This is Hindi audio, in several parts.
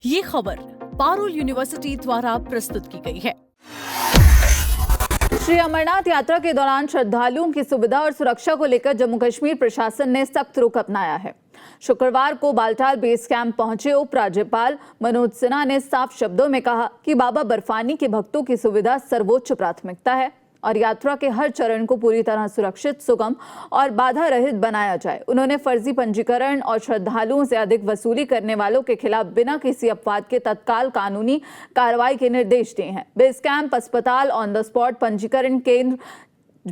ये खबर पारुल यूनिवर्सिटी द्वारा प्रस्तुत की गई है। श्री अमरनाथ यात्रा के दौरान श्रद्धालुओं की सुविधा और सुरक्षा को लेकर जम्मू कश्मीर प्रशासन ने सख्त रुख अपनाया है। शुक्रवार को बालटाल बेस कैंप पहुंचे उपराज्यपाल मनोज सिन्हा ने साफ शब्दों में कहा कि बाबा बर्फानी के भक्तों की सुविधा सर्वोच्च प्राथमिकता है और यात्रा के हर चरण को पूरी तरह सुरक्षित, सुगम और बाधा रहित बनाया जाए। उन्होंने फर्जी पंजीकरण और श्रद्धालुओं से अधिक वसूली करने वालों के खिलाफ बिना किसी अपवाद के तत्काल कानूनी कार्रवाई के निर्देश दिए हैं। बेस कैंप, अस्पताल, ऑन द स्पॉट पंजीकरण केंद्र,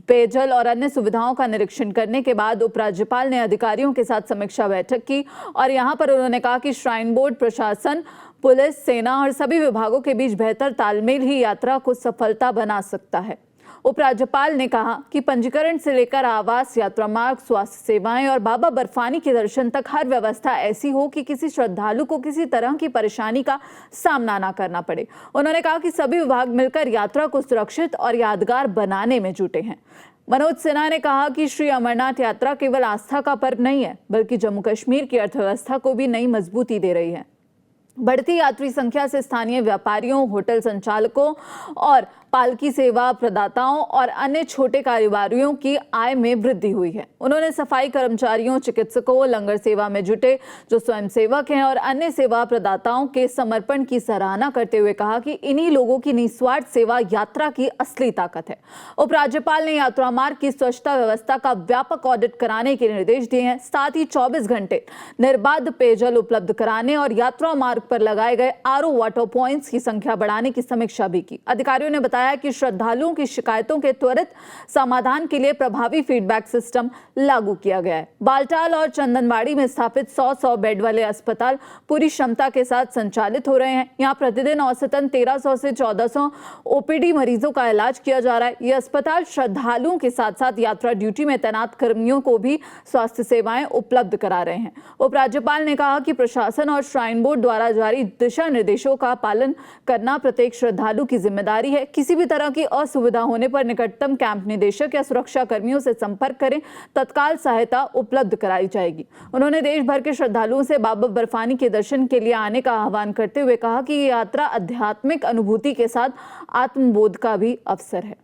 पेयजल और अन्य सुविधाओं का निरीक्षण करने के बाद उपराज्यपाल ने अधिकारियों के साथ समीक्षा बैठक की और यहां पर उन्होंने कहा कि श्राइन बोर्ड, प्रशासन, पुलिस, सेना और सभी विभागों के बीच बेहतर तालमेल ही यात्रा को सफलता बना सकता है। उपराज्यपाल ने कहा कि पंजीकरण से लेकर आवास, यात्रा मार्ग, स्वास्थ्य सेवाएं और बाबा बर्फानी के दर्शन तक हर व्यवस्था ऐसी हो कि किसी श्रद्धालु को किसी तरह की परेशानी का सामना न करना पड़े। उन्होंने कहा कि सभी विभाग मिलकर यात्रा को सुरक्षित और यादगार बनाने में जुटे हैं। मनोज सिन्हा ने कहा कि श्री अमरनाथ यात्रा केवल आस्था का पर्व नहीं है, बल्कि जम्मू कश्मीर की अर्थव्यवस्था को भी नई मजबूती दे रही है। बढ़ती यात्री संख्या से स्थानीय व्यापारियों, होटल संचालकों और पालकी सेवा प्रदाताओं और अन्य छोटे कारोबारियों की आय में वृद्धि हुई है। उन्होंने सफाई कर्मचारियों, चिकित्सकों, लंगर सेवा में जुटे जो स्वयंसेवक हैं और अन्य सेवा प्रदाताओं के समर्पण की सराहना करते हुए कहा कि इन्हीं लोगों की निस्वार्थ सेवा यात्रा की असली ताकत है। उपराज्यपाल ने यात्रा मार्ग की स्वच्छता व्यवस्था का व्यापक ऑडिट कराने के निर्देश दिए हैं। साथ ही 24 घंटे निर्बाध पेयजल उपलब्ध कराने और यात्रा मार्ग पर लगाए गए आरओ वाटर पॉइंट्स की संख्या बढ़ाने की समीक्षा भी की। अधिकारियों ने बताया कि श्रद्धालुओं की शिकायतों के त्वरित समाधान के लिए प्रभावी फीडबैक सिस्टम लागू किया गया है। बालटाल और चंदनबाड़ी में स्थापित 100 बेड वाले अस्पताल पूरी क्षमता के साथ संचालित हो रहे हैं। यहां प्रतिदिन औसतन 1300 से 1400 ओपीडी मरीजों का इलाज किया जा रहा है। ये अस्पताल श्रद्धालुओं के साथ साथ यात्रा ड्यूटी में तैनात कर्मियों को भी स्वास्थ्य सेवाएं उपलब्ध करा रहे हैं। उपराज्यपाल ने कहा कि प्रशासन और श्राइन बोर्ड द्वारा जारी दिशा निर्देशों का पालन करना प्रत्येक श्रद्धालु की जिम्मेदारी है। किसी भी तरह की असुविधा होने पर निकटतम कैंप निदेशक या सुरक्षा कर्मियों से संपर्क करें, तत्काल सहायता उपलब्ध कराई जाएगी। उन्होंने देश भर के श्रद्धालुओं से बाबा बर्फानी के दर्शन के लिए आने का आह्वान करते हुए कहा कि ये यात्रा आध्यात्मिक अनुभूति के साथ आत्मबोध का भी अवसर है।